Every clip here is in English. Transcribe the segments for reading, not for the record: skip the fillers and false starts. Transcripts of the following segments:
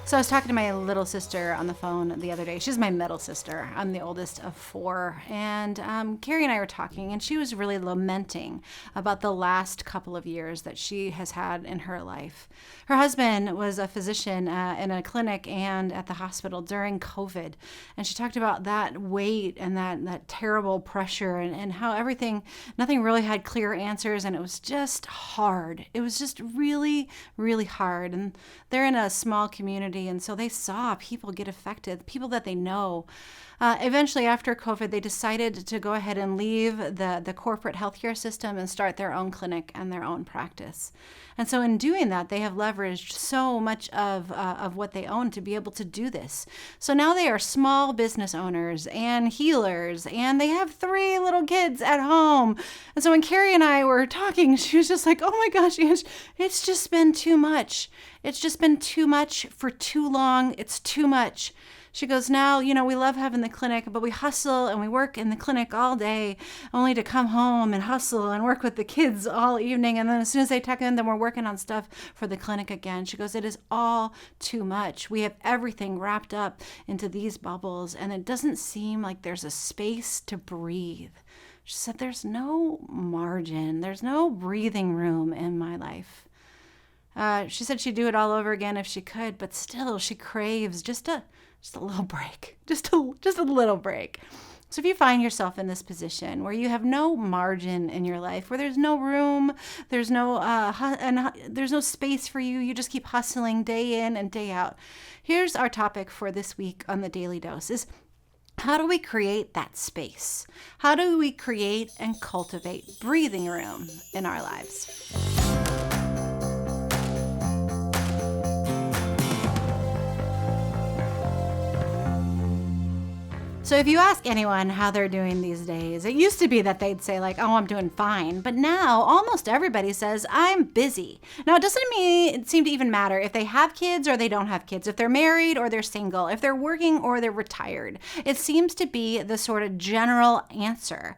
So I was talking to my little sister on the phone the other day. She's my middle sister. I'm the oldest of four. And Carrie and I were talking, and she was really lamenting about the last couple of years that she has had in her life. Her husband was a physician in a clinic and at the hospital during COVID. And she talked about that weight and that terrible pressure and how nothing really had clear answers. And it was just hard. It was just really, really hard. And they're in a small community. And so they saw people get affected, people that they know. Eventually, after COVID, they decided to go ahead and leave the corporate healthcare system and start their own clinic and their own practice. And so in doing that, they have leveraged so much of what they own to be able to do this. So now they are small business owners and healers, and they have 3 little kids at home. And so when Carrie and I were talking, she was just like, oh my gosh, Ange, it's just been too much. It's just been too much for too long. It's too much. She goes, now, we love having the clinic, but we hustle and we work in the clinic all day only to come home and hustle and work with the kids all evening. And then as soon as they tuck in, then we're working on stuff for the clinic again. She goes, it is all too much. We have everything wrapped up into these bubbles, and it doesn't seem like there's a space to breathe. She said, there's no margin. There's no breathing room in my life. She said she'd do it all over again if she could, but still she craves just a little break, just a little break. So if you find yourself in this position where you have no margin in your life, where there's no room, there's no space for you, you just keep hustling day in and day out. Here's our topic for this week on the Daily Dose is, how do we create that space? How do we create and cultivate breathing room in our lives? So if you ask anyone how they're doing these days, it used to be that they'd say like, oh, I'm doing fine. But now almost everybody says, I'm busy. Now, it doesn't seem to even matter if they have kids or they don't have kids, if they're married or they're single, if they're working or they're retired. It seems to be the sort of general answer.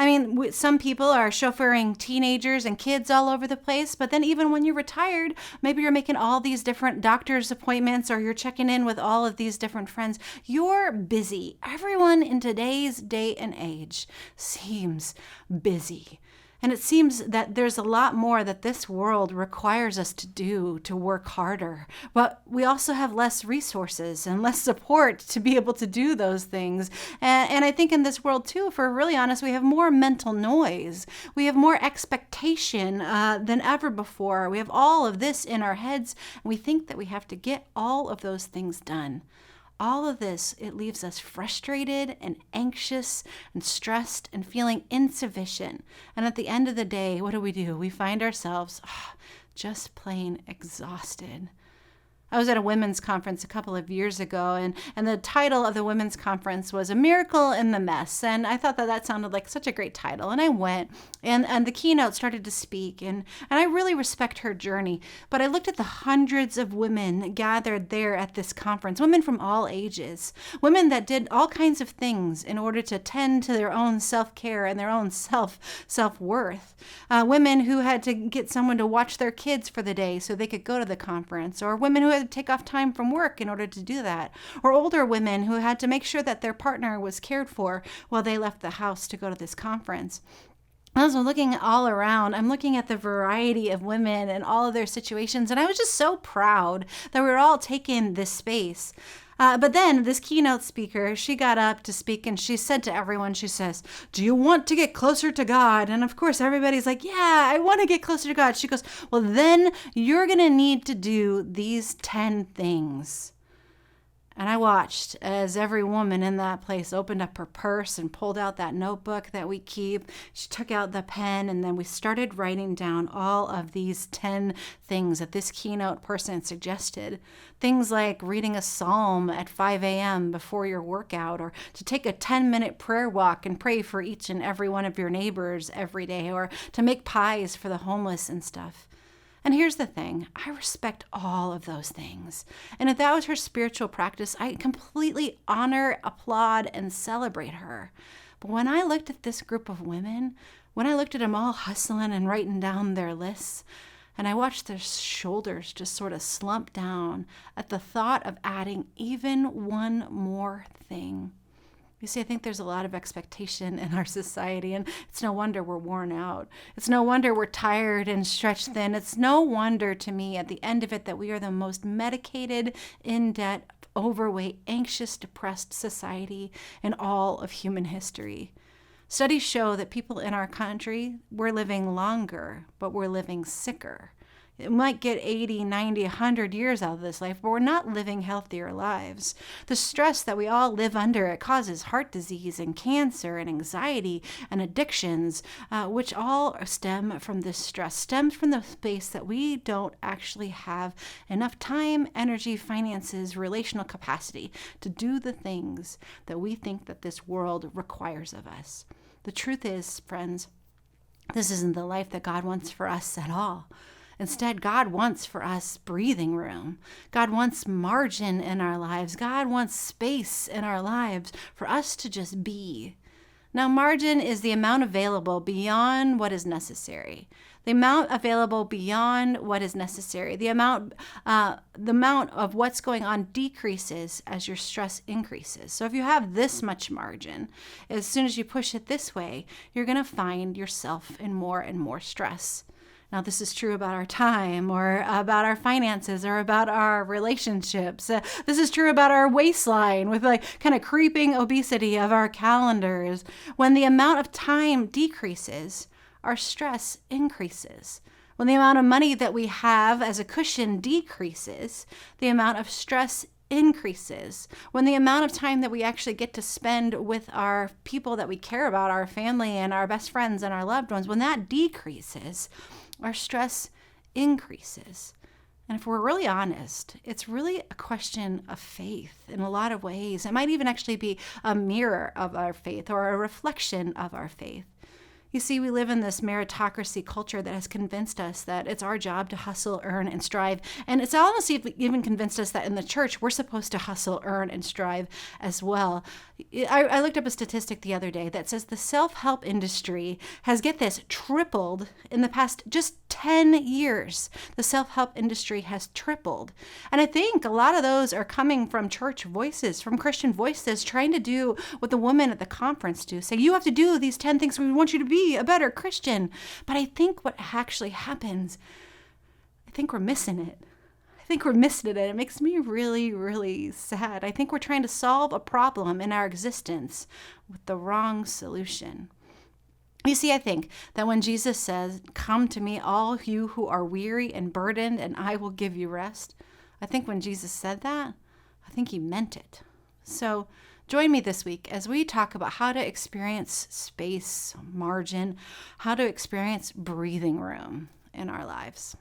I mean, some people are chauffeuring teenagers and kids all over the place, but then even when you're retired, maybe you're making all these different doctor's appointments or you're checking in with all of these different friends. You're busy. Everyone in today's day and age seems busy. And it seems that there's a lot more that this world requires us to do to work harder. But we also have less resources and less support to be able to do those things. And I think in this world too, if we're really honest, we have more mental noise. We have more expectation than ever before. We have all of this in our heads, and we think that we have to get all of those things done. All of this, it leaves us frustrated and anxious and stressed and feeling insufficient. And at the end of the day, what do? We find ourselves just plain exhausted. I was at a women's conference a couple of years ago, and the title of the women's conference was A Miracle in the Mess. And I thought that sounded like such a great title. And I went, and the keynote started to speak, and I really respect her journey. But I looked at the hundreds of women gathered there at this conference, women from all ages, women that did all kinds of things in order to tend to their own self-care and their own self-worth. Women who had to get someone to watch their kids for the day so they could go to the conference, or women who had to take off time from work in order to do that, or older women who had to make sure that their partner was cared for while they left the house to go to this conference. As I'm looking all around, I'm looking at the variety of women and all of their situations, and I was just so proud that we were all taking this space. But then this keynote speaker, she got up to speak, and she said to everyone, she says, do you want to get closer to God? And of course, everybody's like, yeah, I want to get closer to God. She goes, well, then you're going to need to do these 10 things. And I watched as every woman in that place opened up her purse and pulled out that notebook that we keep. She took out the pen, and then we started writing down all of these 10 things that this keynote person suggested. Things like reading a psalm at 5 a.m. before your workout, or to take a 10-minute prayer walk and pray for each and every one of your neighbors every day, or to make pies for the homeless and stuff. And here's the thing, I respect all of those things. And if that was her spiritual practice, I completely honor, applaud, and celebrate her. But when I looked at this group of women, when I looked at them all hustling and writing down their lists, And I watched their shoulders just sort of slump down at the thought of adding even one more thing. You see, I think there's a lot of expectation in our society, and it's no wonder we're worn out. It's no wonder we're tired and stretched thin. It's no wonder to me at the end of it that we are the most medicated, in debt, overweight, anxious, depressed society in all of human history. Studies show that people in our country, we're living longer, but we're living sicker. It might get 80, 90, 100 years out of this life, but we're not living healthier lives. The stress that we all live under, it causes heart disease and cancer and anxiety and addictions, which all stem from this stress, stems from the space that we don't actually have enough time, energy, finances, relational capacity to do the things that we think that this world requires of us. The truth is, friends, this isn't the life that God wants for us at all. Instead, God wants for us breathing room. God wants margin in our lives. God wants space in our lives for us to just be. Now, margin is the amount available beyond what is necessary. The amount available beyond what is necessary. The amount of what's going on decreases as your stress increases. So if you have this much margin, as soon as you push it this way, you're going to find yourself in more and more stress. Now, this is true about our time or about our finances or about our relationships. This is true about our waistline with like kind of creeping obesity of our calendars. When the amount of time decreases, our stress increases. When the amount of money that we have as a cushion decreases, the amount of stress increases. When the amount of time that we actually get to spend with our people that we care about, our family and our best friends and our loved ones, when that decreases, our stress increases. And if we're really honest, it's really a question of faith in a lot of ways. It might even actually be a mirror of our faith or a reflection of our faith. You see, we live in this meritocracy culture that has convinced us that it's our job to hustle, earn, and strive. And it's almost even convinced us that in the church, we're supposed to hustle, earn, and strive as well. I looked up a statistic the other day that says the self-help industry has, get this, tripled in the past just 10 years. The self-help industry has tripled. And I think a lot of those are coming from church voices, from Christian voices, trying to do what the women at the conference do. Say, you have to do these 10 things. We want you to be a better Christian. But I think what actually happens, I think we're missing it. I think we're missing it, and it makes me really, really sad. I think we're trying to solve a problem in our existence with the wrong solution. You see, I think that when Jesus says, "Come to me, all you who are weary and burdened, and I will give you rest," I think when Jesus said that, I think he meant it. So join me this week as we talk about how to experience space, margin, how to experience breathing room in our lives.